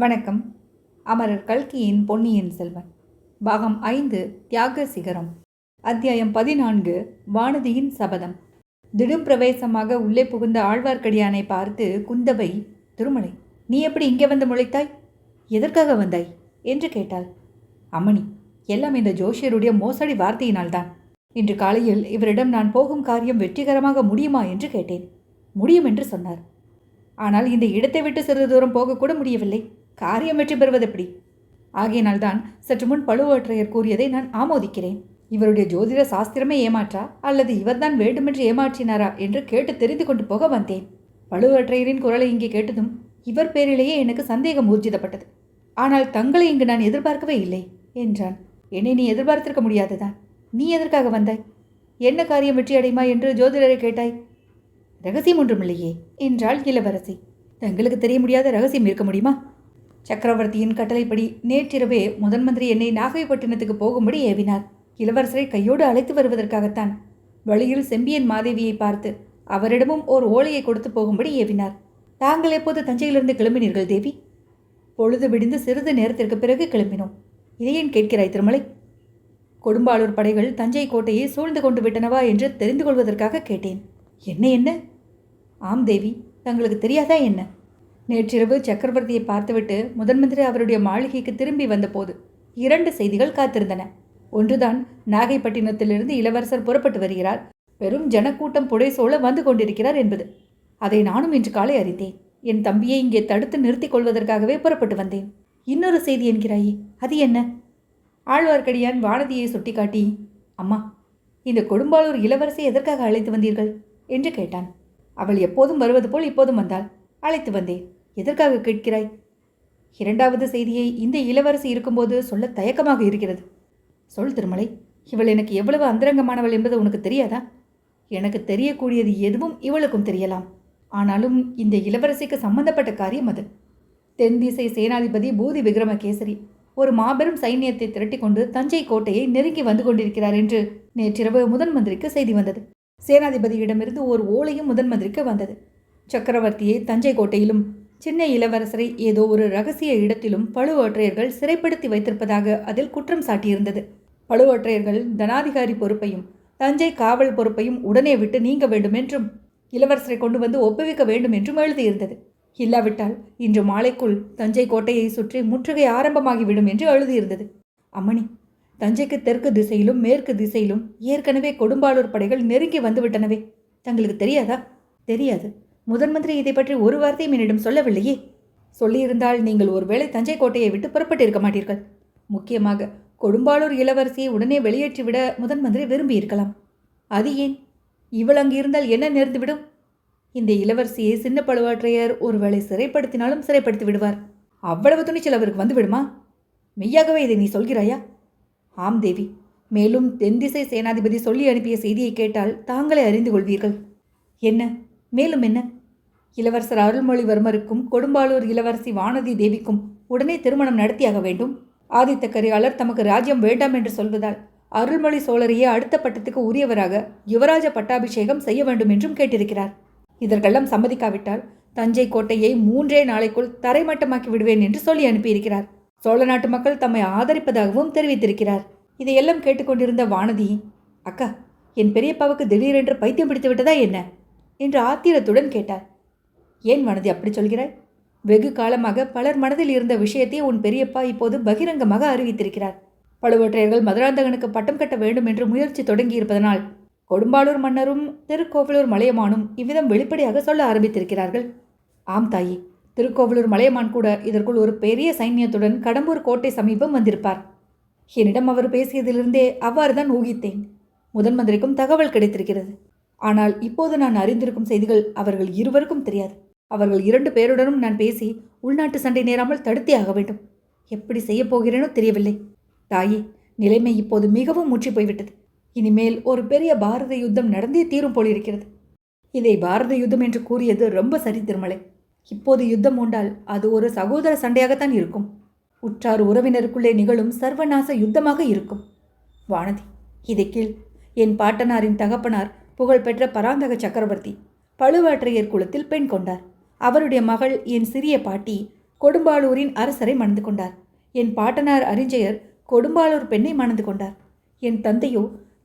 வணக்கம். அமரர் கல்கியின் பொன்னியின் செல்வன் பாகம் 5 தியாக சிகரம். அத்தியாயம் 14 வானதியின் சபதம். திடும் பிரவேசமாக உள்ளே புகுந்த ஆழ்வார்க்கடியானை பார்த்து குந்தவை, திருமலை, நீ எப்படி இங்கே வந்து முளைத்தாய்? எதற்காக வந்தாய் என்று கேட்டாள். அம்மணி, எல்லாம் இந்த ஜோஷியருடைய மோசடி வார்த்தையினால்தான். இன்று காலையில் இவரிடம் நான் போகும் காரியம் வெற்றிகரமாக முடியுமா என்று கேட்டேன். முடியும் என்று சொன்னார். ஆனால் இந்த இடத்தை விட்டு சிறிது தூரம் போகக்கூட முடியவில்லை. காரியம் வெற்றி பெறுவது எப்படி? ஆகையினால்தான் சற்று முன் பழுவேற்றையர் கூறியதை நான் ஆமோதிக்கிறேன். இவருடைய ஜோதிட சாஸ்திரமே ஏமாற்றா அல்லது இவர்தான் வேண்டுமென்று ஏமாற்றினாரா என்று கேட்டு தெரிந்து கொண்டு போக வந்தேன். பழுவேற்றையரின் குரலை இங்கே கேட்டதும் இவர் பேரிலேயே எனக்கு சந்தேகம் ஊர்ஜிதப்பட்டது. ஆனால் தங்களை இங்கு நான் எதிர்பார்க்கவே இல்லை என்றான். என்னை நீ எதிர்பார்த்திருக்க முடியாதுதான். நீ எதற்காக வந்தாய்? என்ன காரியம் வெற்றி அடையுமா என்று ஜோதிடரை கேட்டாய்? ரகசியம் ஒன்றுமில்லையே என்றாள் இளவரசி. தங்களுக்கு தெரிய முடியாத ரகசியம் இருக்க முடியுமா? சக்கரவர்த்தியின் கட்டளைப்படி நேற்றிரவே முதன் மந்திரி என்னை நாகைப்பட்டினத்துக்கு போகும்படி ஏவினார். இளவரசரை கையோடு அழைத்து வருவதற்காகத்தான். வழியில் செம்பியன் மாதேவியை பார்த்து அவரிடமும் ஓர் ஓலையை கொடுத்து போகும்படி ஏவினார். தாங்கள் எப்போது தஞ்சையிலிருந்து கிளம்பினீர்கள் தேவி? பொழுது விடிந்து சிறிது நேரத்திற்கு பிறகு கிளம்பினோம். இதையேன் கேட்கிறாய் திருமலை? கொடும்பாளூர் படைகள் தஞ்சை கோட்டையை சூழ்ந்து கொண்டு விட்டனவா என்று தெரிந்து கொள்வதற்காக கேட்டேன். என்ன? ஆம் தேவி, தங்களுக்கு தெரியாதா என்ன? நேற்றிரவு சக்கரவர்த்தியை பார்த்துவிட்டு முதன் மந்திரி அவருடைய மாளிகைக்கு திரும்பி வந்தபோது 2 செய்திகள் காத்திருந்தன. ஒன்றுதான், நாகைப்பட்டினத்திலிருந்து இளவரசர் புறப்பட்டு வருகிறார், பெரும் ஜனக்கூட்டம் புடைசூழ வந்து கொண்டிருக்கிறார் என்பது. அதை நானும் இன்று காலை அறிந்தேன். என் தம்பியை இங்கே தடுத்து நிறுத்திக் கொள்வதற்காகவே புறப்பட்டு வந்தேன். இன்னொரு செய்தி என்கிறாயே, அது என்ன? ஆழ்வார்க்கடியான் வானதியை சுட்டிக்காட்டி, அம்மா, இந்த கொடும்பாளூர் இளவரசை எதற்காக அழைத்து வந்தீர்கள் என்று கேட்டான். அவள் எப்போதும் வருவது போல் இப்போதும் வந்தாள். அழைத்து வந்தேன். எதற்காக கேட்கிறாய்? 2வது செய்தியை இந்த இளவரசி இருக்கும்போது சொல்ல தயக்கமாக இருக்கிறது. சொல் திருமலை, இவள் எனக்கு எவ்வளவு அந்தரங்கமானவள் என்பது உனக்கு தெரியாதா? எனக்கு தெரியக்கூடியது எதுவும் இவளுக்கும் தெரியலாம். ஆனாலும் இந்த இளவரசிக்கு சம்பந்தப்பட்ட காரியம் அது. தென் திசை சேனாதிபதி பூதி விக்ரமகேசரி ஒரு மாபெரும் சைன்யத்தை திரட்டி கொண்டு தஞ்சை கோட்டையை நெருங்கி வந்து கொண்டிருக்கிறார் என்று நேற்றிரவு முதன் மந்திரிக்கு செய்தி வந்தது. சேனாதிபதியிடமிருந்து ஒரு ஓலையும் முதன் மந்திரிக்கு வந்தது. சக்கரவர்த்தியை தஞ்சை கோட்டையிலும் சின்ன இளவரசரை ஏதோ ஒரு ரகசிய இடத்திலும் பழுவேற்றையர்கள் சிறைப்படுத்தி வைத்திருப்பதாக அதில் குற்றம் சாட்டியிருந்தது. பழுவேற்றையர்கள் தனாதிகாரி பொறுப்பையும் தஞ்சை காவல் பொறுப்பையும் உடனே விட்டு நீங்க வேண்டும் என்றும் இளவரசரை கொண்டு வந்து ஒப்புவிக்க வேண்டும் என்றும் எழுதியிருந்தது. இல்லாவிட்டால் இன்று மாலைக்குள் தஞ்சை கோட்டையை சுற்றி முற்றுகை ஆரம்பமாகிவிடும் என்று எழுதியிருந்தது. அம்மணி, தஞ்சைக்கு தெற்கு திசையிலும் மேற்கு திசையிலும் ஏற்கனவே கொடும்பாளூர் படைகள் நெருங்கி வந்துவிட்டனவே. தங்களுக்கு தெரியாதா? தெரியாது. முதன் மந்திரி இதை பற்றி ஒரு வார்த்தையும் என்னிடம் சொல்லவில்லையே. சொல்லியிருந்தால் நீங்கள் ஒருவேளை தஞ்சை கோட்டையை விட்டு புறப்பட்டு இருக்க மாட்டீர்கள். முக்கியமாக கொடும்பாளூர் இளவரசியை உடனே வெளியேற்றிவிட முதன் மந்திரி விரும்பியிருக்கலாம். அது ஏன்? இவள் அங்கு இருந்தால் என்ன நேர்ந்துவிடும்? இந்த இளவரசியை சின்ன பழுவேற்றையர் ஒருவேளை சிறைப்படுத்தினாலும் சிறைப்படுத்தி விடுவார். அவ்வளவு துணிச்சல் அவருக்கு வந்து விடுமா? மெய்யாகவே இதை நீ சொல்கிறாயா? ஆம் தேவி. மேலும் தென்திசை சேனாதிபதி சொல்லி அனுப்பிய செய்தியை கேட்டால் தாங்களே அறிந்து கொள்வீர்கள். என்ன? மேலும் என்ன? இளவரசர் அருள்மொழிவர்மருக்கும் கொடும்பாளூர் இளவரசி வானதி தேவிக்கும் உடனே திருமணம் நடத்தியாக வேண்டும். ஆதித்த கரிகாலர் தமக்கு ராஜ்யம் வேண்டாம் என்று சொல்வதால் அருள்மொழி சோழரையே அடுத்த பட்டத்துக்கு உரியவராக யுவராஜ பட்டாபிஷேகம் செய்ய வேண்டும் என்றும் கேட்டிருக்கிறார். இதற்கெல்லாம் சம்மதிக்காவிட்டால் தஞ்சை கோட்டையை 3 நாளைக்குள் தரைமட்டமாக்கி விடுவேன் என்று சொல்லி அனுப்பியிருக்கிறார். சோழ நாட்டு மக்கள் தம்மை ஆதரிப்பதாகவும் தெரிவித்திருக்கிறார். இதையெல்லாம் கேட்டுக்கொண்டிருந்த வானதி, அக்கா, என் பெரியப்பாவுக்கு திடீரென்று பைத்தியம் பிடித்து விட்டதா என்ன என்று ஆத்திரத்துடன் கேட்டார். ஏன் வானதி அப்படி சொல்கிறாய்? வெகு காலமாக பலர் மனதில் இருந்த விஷயத்தை உன் பெரியப்பா இப்போது பகிரங்கமாக அறிவித்திருக்கிறார். பழுவேற்றையர்கள் மதுராந்தகனுக்கு பட்டம் கட்ட வேண்டும் என்று முயற்சி தொடங்கியிருப்பதனால் கொடும்பாளூர் மன்னரும் திருக்கோவலூர் மலையமானும் இவ்விதம் வெளிப்படையாக சொல்ல ஆரம்பித்திருக்கிறார்கள். ஆம் தாயி, திருக்கோவலூர் மலையமான் கூட இதற்குள் ஒரு பெரிய சைன்யத்துடன் கடம்பூர் கோட்டை சமீபம் வந்திருப்பார். என்னிடம் அவர் பேசியதிலிருந்தே அவ்வாறுதான் ஊகித்தேன். முதன் மந்திரிக்கும் தகவல் கிடைத்திருக்கிறது. ஆனால் இப்போது நான் அறிந்திருக்கும் செய்திகள் அவர்கள் இருவருக்கும் தெரியாது. அவர்கள் 2 பேருடனும் நான் பேசி உள்நாட்டு சண்டை நேராமல் தடுத்தே ஆக வேண்டும். எப்படி செய்ய போகிறேனோ தெரியவில்லை. தாயே, நிலைமை இப்போது மிகவும் முற்றி போய்விட்டது. இனிமேல் ஒரு பெரிய பாரத யுத்தம் நடந்தே தீரும் போலிருக்கிறது. இதை பாரத யுத்தம் என்று கூறியது ரொம்ப சரி திருமலை. இப்போது யுத்தம் உண்டால் அது ஒரு சகோதர சண்டையாகத்தான் இருக்கும். உற்றார் உறவினருக்குள்ளே நிகழும் சர்வநாச யுத்தமாக இருக்கும். வானதி, இதை கீழ். என் பாட்டனாரின் தகப்பனார் புகழ்பெற்ற பராந்தக சக்கரவர்த்தி பழுவேற்றையர் குலத்தில் பெண் கொண்டார். அவருடைய மகள் என் சிறிய பாட்டி கொடும்பாளூரின் அரசரை மணந்து கொண்டார். என் பாட்டனார் அரிஞ்சயர் கொடும்பாளூர் பெண்ணை மணந்து கொண்டார். என் தந்தையோ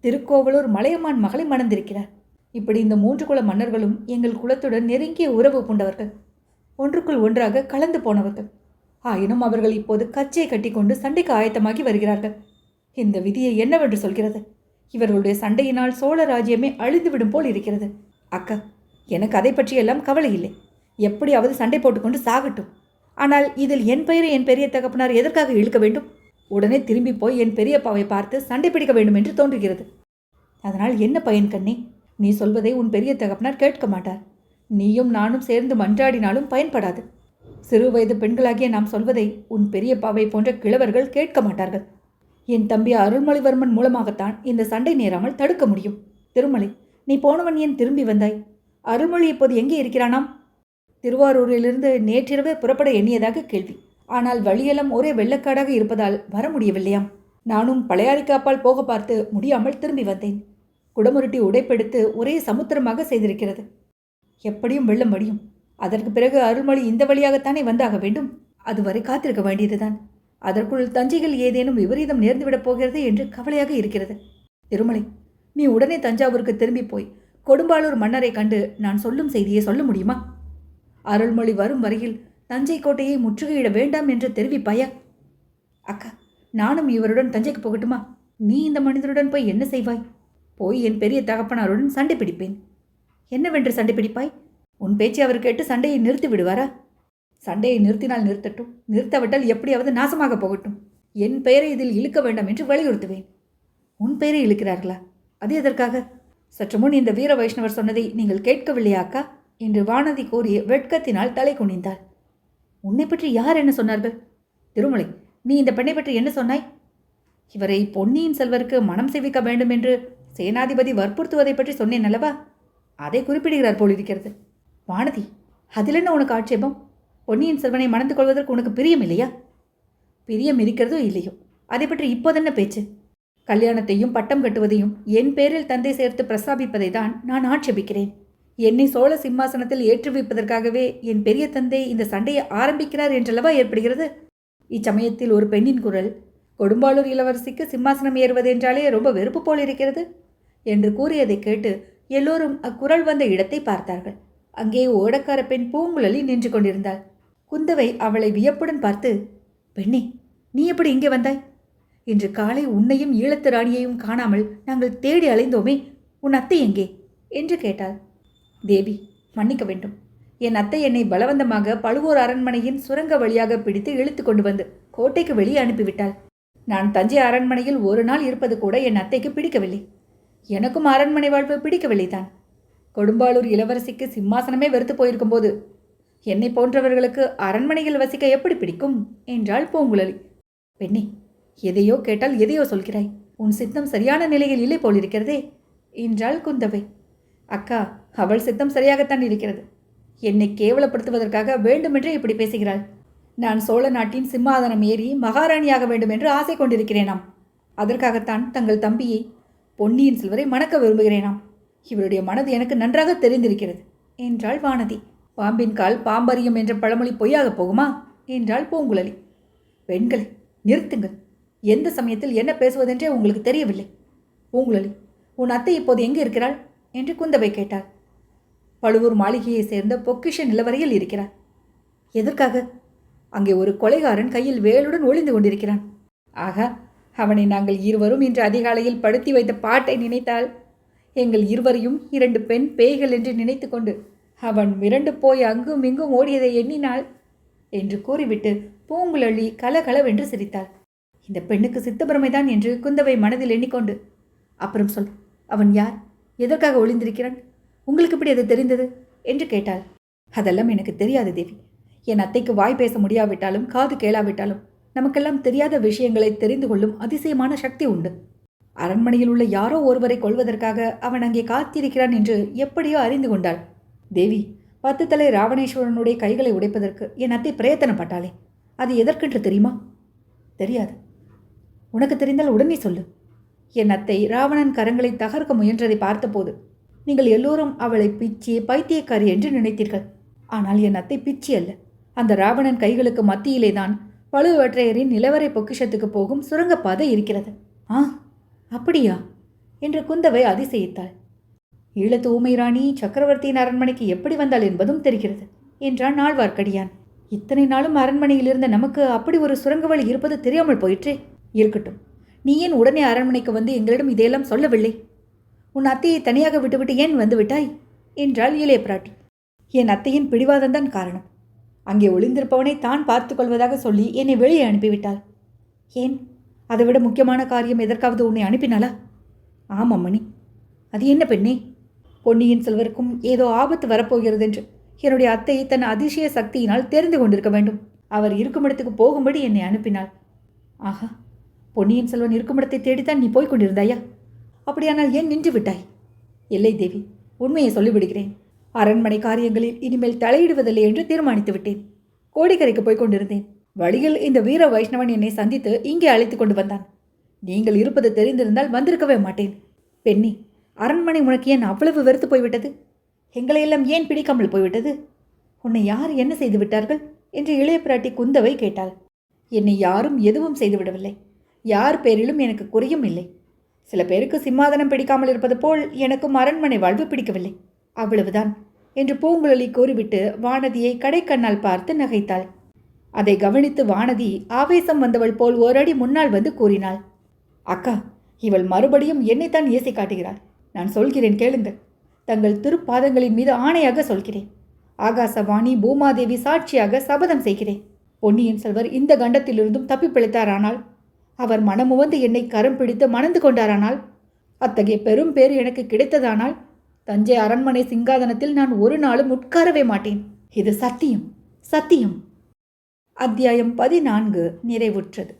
திருக்கோவலூர் மலையமான் மகளை மணந்திருக்கிறார். இப்படி இந்த 3 குல மன்னர்களும் எங்கள் குலத்துடன் நெருங்கிய உறவு பூண்டவர்கள், ஒன்றுக்குள் ஒன்றாக கலந்து போனவர்கள். ஆயினும் அவர்கள் இப்போது கச்சையை கட்டிக்கொண்டு சண்டைக்கு ஆயத்தமாகி வருகிறார்கள். இந்த விதியை என்னவென்று சொல்கிறது? இவர்களுடைய சண்டையினால் சோழ ராஜ்யமே அழிந்துவிடும் போல் இருக்கிறது. அக்கா, எனக்கு அதை பற்றியெல்லாம் கவலை இல்லை. எப்படியாவது சண்டை போட்டுக்கொண்டு சாகட்டும். ஆனால் இதில் என் பெயரை என் பெரிய தகப்பனார் எதற்காக இழுக்க வேண்டும்? உடனே திரும்பி போய் என் பெரியப்பாவை பார்த்து சண்டை பிடிக்க வேண்டும் என்று தோன்றுகிறது. அதனால் என்ன பயன் கண்ணே? நீ சொல்வதை உன் பெரிய தகப்பனார் கேட்க மாட்டார். நீயும் நானும் சேர்ந்து மன்றாடினாலும் பயன்படாது. சிறு வயது பெண்களாகிய நாம் சொல்வதை உன் பெரியப்பாவை போன்ற கிழவர்கள் கேட்க மாட்டார்கள். என் தம்பி அருள்மொழிவர்மன் மூலமாகத்தான் இந்த சண்டை நேராமல் தடுக்க முடியும். திருமலை, நீ போனவன் ஏன் திரும்பி வந்தாய்? அருள்மொழி இப்போது எங்கே இருக்கிறானாம்? திருவாரூரிலிருந்து நேற்றிரவே புறப்பட எண்ணியதாக கேள்வி. ஆனால் வழியெல்லாம் ஒரே வெள்ளக்காடாக இருப்பதால் வர முடியவில்லையாம். நானும் பழையாறிக்காப்பால் போக பார்த்து முடியாமல் திரும்பி வந்தேன். குடமுருட்டி உடைப்பெடுத்து ஒரே சமுத்திரமாக செய்திருக்கிறது. எப்படியும் வெள்ளம் வடியும். அதற்கு பிறகு அருள்மொழி இந்த வழியாகத்தானே வந்தாக வேண்டும். அதுவரை காத்திருக்க வேண்டியதுதான். அதற்குள் தஞ்சையில் ஏதேனும் விபரீதம் நேர்ந்துவிடப் போகிறது என்று கவலையாக இருக்கிறது. திருமலை, நீ உடனே தஞ்சாவூருக்கு திரும்பி போய் கொடும்பாளூர் மன்னரை கண்டு நான் சொல்லும் செய்தியை சொல்ல முடியுமா? அருள்மொழி வரும் வரையில் தஞ்சை கோட்டையை முற்றுகையிட வேண்டாம் என்று தெரிவிப்பாயா? அக்கா, நானும் இவருடன் தஞ்சைக்கு போகட்டுமா? நீ இந்த மனிதருடன் போய் என்ன செய்வாய்? போய் என் பெரிய தகப்பனாருடன் சண்டை பிடிப்பேன். என்னவென்று சண்டை பிடிப்பாய்? உன் பேச்சை அவர் கேட்டு சண்டையை நிறுத்தி விடுவாரா? சண்டையை நிறுத்தினால் நிறுத்தட்டும், நிறுத்தவிட்டால் எப்படியாவது நாசமாக போகட்டும். என் பெயரை இதில் இழுக்க வேண்டாம் என்று வலியுறுத்துவேன். உன் பெயரை இழுக்கிறார்களா? அது எதற்காக? சற்று முன் இந்த வீர வைஷ்ணவர் சொன்னதை நீங்கள் கேட்கவில்லையா அக்கா என்று வானதி கூறி வெட்கத்தினால் தலை குனிந்தாள். உன்னை பற்றி யார் என்ன சொன்னார்கள்? திருமலை, நீ இந்த பெண்ணை பற்றி என்ன சொன்னாய்? இவரை பொன்னியின் செல்வருக்கு மனம் செய்விக்க வேண்டும் என்று சேனாதிபதி வற்புறுத்துவதை பற்றி சொன்னேன் அல்லவா? அதை குறிப்பிடுகிறார் போலிருக்கிறது. வானதி, அதில் என்ன உனக்கு ஆட்சேபம்? பொன்னியின் செல்வனை மணந்து கொள்வதற்கு உனக்கு பிரியம் இல்லையா? பிரியம் இருக்கிறதோ இல்லையோ, அதை பற்றி இப்போதென்ன பேச்சு? கல்யாணத்தையும் பட்டம் கட்டுவதையும் என் பேரில் தந்தை சேர்த்து பிரஸ்தாபிப்பதை தான் நான் ஆட்சேபிக்கிறேன். என்னை சோழ சிம்மாசனத்தில் ஏற்றுவிப்பதற்காகவே என் பெரிய தந்தை இந்த சண்டையை ஆரம்பிக்கிறார் என்றல்லவா ஏற்படுகிறது. இச்சமயத்தில் ஒரு பெண்ணின் குரல், கொடும்பாளூர் இளவரசிக்கு சிம்மாசனம் ஏறுவதென்றாலே ரொம்ப வெறுப்பு போல் இருக்கிறது என்று கூறியதை கேட்டு எல்லோரும் அக்குரல் வந்த இடத்தை பார்த்தார்கள். அங்கே ஓடக்கார பெண் பூங்குழலி நின்று கொண்டிருந்தாள். குந்தவை அவளை வியப்புடன் பார்த்து, பெண்ணே, நீ எப்படி இங்கே வந்தாய்? இன்று காலை உன்னையும் ஈழத்து ராணியையும் காணாமல் நாங்கள் தேடி அலைந்தோமே, உன் அத்தை எங்கே என்று கேட்டாள். தேவி, மன்னிக்க வேண்டும். என் அத்தை என்னை பலவந்தமாக பழுவூர் அரண்மனையின் சுரங்க வழியாக பிடித்து இழுத்து கொண்டு வந்து கோட்டைக்கு வெளியே அனுப்பிவிட்டாள். நான் தஞ்சை அரண்மனையில் ஒரு நாள் இருப்பது கூட என் அத்தைக்கு பிடிக்கவில்லை. எனக்கும் அரண்மனை வாழ்வு பிடிக்கவில்லைதான். கொடும்பாளூர் இளவரசிக்கு சிம்மாசனமே வெறுத்து போயிருக்கும் போது என்னை போன்றவர்களுக்கு அரண்மனையில் வசிக்க எப்படி பிடிக்கும் என்றாள் பூங்குழலி. பெண்ணே, எதையோ கேட்டால் எதையோ சொல்கிறாய். உன் சித்தம் சரியான நிலையில் இல்லை போலிருக்கிறதே என்றாள் குந்தவை. அக்கா, அவள் சித்தம் சரியாகத்தான் இருக்கிறது. என்னை கேவலப்படுத்துவதற்காக வேண்டுமென்றே இப்படி பேசுகிறாள். நான் சோழ நாட்டின் சிம்மாதனம் ஏறி மகாராணியாக வேண்டும் என்று ஆசை கொண்டிருக்கிறேனாம். அதற்காகத்தான் தங்கள் தம்பியை பொன்னியின் செல்வரை மணக்க விரும்புகிறேனாம். இவருடைய மனது எனக்கு நன்றாக தெரிந்திருக்கிறது என்றாள் வானதி. பாம்பின் கால் பாம்பரியும் என்ற பழமொழி பொய்யாக போகுமா என்றாள் பூங்குழலி. பெண்களை நிறுத்துங்கள். எந்த சமயத்தில் என்ன பேசுவதென்றே உங்களுக்கு தெரியவில்லை. பூங்குழலி, உன் அத்தை இப்போது எங்கே இருக்கிறாள் என்று குந்தவை கேட்டாள். பழுவூர் மாளிகையை சேர்ந்த பொக்கிஷ நிலவரையில் இருக்கிறார். எதற்காக? அங்கே ஒரு கொலைகாரன் கையில் வேலுடன் ஒளிந்து கொண்டிருக்கிறான். ஆகா, அவனை நாங்கள் இருவரும் இன்று அதிகாலையில் படுத்தி வைத்த பாட்டை நினைத்தால் எங்கள் இருவரையும் 2 பெண் பேய்கள் என்று நினைத்து கொண்டு அவன் மிரண்டு போய் அங்கும் இங்கும் ஓடியதை எண்ணினாள் என்று கூறிவிட்டு பூங்குழலி கலகலவென்று சிரித்தாள். இந்த பெண்ணுக்கு சித்தப்பிரமைதான் என்று குந்தவை மனதில் எண்ணிக்கொண்டு, அப்புறம் சொல், அவன் யார்? எதற்காக ஒளிந்திருக்கிறான்? உங்களுக்கு எப்படி அது தெரிந்தது என்று கேட்டாள். அதெல்லாம் எனக்கு தெரியாது தேவி. என் அத்தைக்கு வாய் பேச முடியாவிட்டாலும் காது கேளாவிட்டாலும் நமக்கெல்லாம் தெரியாத விஷயங்களை தெரிந்து கொள்ளும் அதிசயமான சக்தி உண்டு. அரண்மனையில் உள்ள யாரோ ஒருவரை கொள்வதற்காக அவன் அங்கே காத்திருக்கிறான் என்று எப்படியோ அறிந்து கொண்டாள். தேவி, 10 தலை ராவணேஸ்வரனுடைய கைகளை உடைப்பதற்கு என் அத்தை பிரயத்தனப்பட்டாளே, அது எதற்கென்று தெரியுமா? தெரியாது. உனக்கு தெரிந்தால் உடனே சொல்லு. என் அத்தை ராவணன் கரங்களை தகர்க்க முயன்றதை பார்த்தபோது நீங்கள் எல்லோரும் அவளை பிச்சி பைத்தியக்காரி என்று நினைத்தீர்கள். ஆனால் என் அத்தை பிச்சி அல்ல, அந்த ராவணன் கைகளுக்கு மத்தியிலேதான் பழுவேற்றையரின் நிலவரை பொக்கிஷத்துக்கு போகும் சுரங்கப்பாதை இருக்கிறது. ஆ, அப்படியா என்று குந்தவை அதிசயித்தாள். ஈழத்து ஊமை ராணி சக்கரவர்த்தியின் அரண்மனைக்கு எப்படி வந்தாள் என்பதும் தெரிகிறது என்றான் ஆழ்வார்க்கடியான். இத்தனை நாளும் அரண்மனையில் இருந்த நமக்கு அப்படி ஒரு சுரங்க வழி இருப்பது தெரியாமல் போயிற்றே. இருக்கட்டும், நீ ஏன் உடனே அரண்மனைக்கு வந்து எங்களிடம் இதையெல்லாம் சொல்லவில்லை? உன் அத்தையை தனியாக விட்டுவிட்டு ஏன் வந்து விட்டாய் என்றாள் இளைய பிராட்டி. என் அத்தையின் பிடிவாதம்தான் காரணம். அங்கே ஒளிந்திருப்பவனை தான் பார்த்து கொள்வதாக சொல்லி என்னை வெளியே அனுப்பிவிட்டாள். ஏன், அதைவிட முக்கியமான காரியம் எதற்காவது உன்னை அனுப்பினாளா? ஆமாம் மணி. அது என்ன பெண்ணே? பொன்னியின் செல்வருக்கும் ஏதோ ஆபத்து வரப்போகிறது என்று என்னுடைய அத்தை தன் அதிசய சக்தியினால் தெரிந்து கொண்டிருக்க வேண்டும். அவர் இருக்கும் இடத்துக்கு போகும்படி என்னை அனுப்பினாள். ஆஹா, பொன்னியின் செல்வன் இருக்கும் இடத்தை தேடித்தான் நீ போய்க் கொண்டிருந்தாயா? அப்படியானால் ஏன் நின்று விட்டாய்? இல்லை தேவி, உண்மையை சொல்லிவிடுகிறேன். அரண்மனை காரியங்களில் இனிமேல் தலையிடுவதில்லை என்று தீர்மானித்து விட்டேன். கோடிக்கரைக்கு போய்க் கொண்டிருந்தேன். வழியில் இந்த வீர வைஷ்ணவன் என்னை சந்தித்து இங்கே அழைத்து கொண்டு வந்தான். நீங்கள் இருப்பது தெரிந்திருந்தால் வந்திருக்கவே மாட்டேன். பெண்ணி, அரண்மனை உனக்கு ஏன் அவ்வளவு வெறுத்து போய்விட்டது? எங்களையெல்லாம் ஏன் பிடிக்காமல் போய்விட்டது? உன்னை யார் என்ன செய்து விட்டார்கள் என்று இளைய பிராட்டி குந்தவை கேட்டாள். என்னை யாரும் எதுவும் செய்துவிடவில்லை. யார் பேரிலும் எனக்கு குறையும் இல்லை. சில பேருக்கு சிம்மாதனம் பிடிக்காமல் இருப்பது போல் எனக்கும் அரண்மனை வாழ்வு பிடிக்கவில்லை, அவ்வளவுதான் என்று பூங்குழலி கூறிவிட்டு வானதியை கடைக்கண்ணால் பார்த்து நகைத்தாள். அதை கவனித்து வானதி ஆவேசம் வந்தவள் போல் ஓரடி முன்னால் வந்து கூறினாள். அக்கா, இவள் மறுபடியும் என்னைத்தான் ஏசி காட்டுகிறாள். நான் சொல்கிறேன் கேளுங்கள். தங்கள் திருப்பாதங்களின் மீது ஆணையாக சொல்கிறேன். ஆகாசவாணி பூமாதேவி சாட்சியாக சபதம் செய்கிறேன். பொன்னியின் செல்வர் இந்த கண்டத்திலிருந்தும் தப்பி பிழைத்தாரானால், அவர் மனமுவந்து என்னை கரம் பிடித்து மணந்து கொண்டாரானால், அத்தகைய பெரும் பேர் எனக்கு கிடைத்ததானால், தஞ்சை அரண்மனை சிங்காதனத்தில் நான் ஒரு நாளும் உட்காரவே மாட்டேன். இது சத்தியம், சத்தியம். அத்தியாயம் 14 நிறைவுற்றது.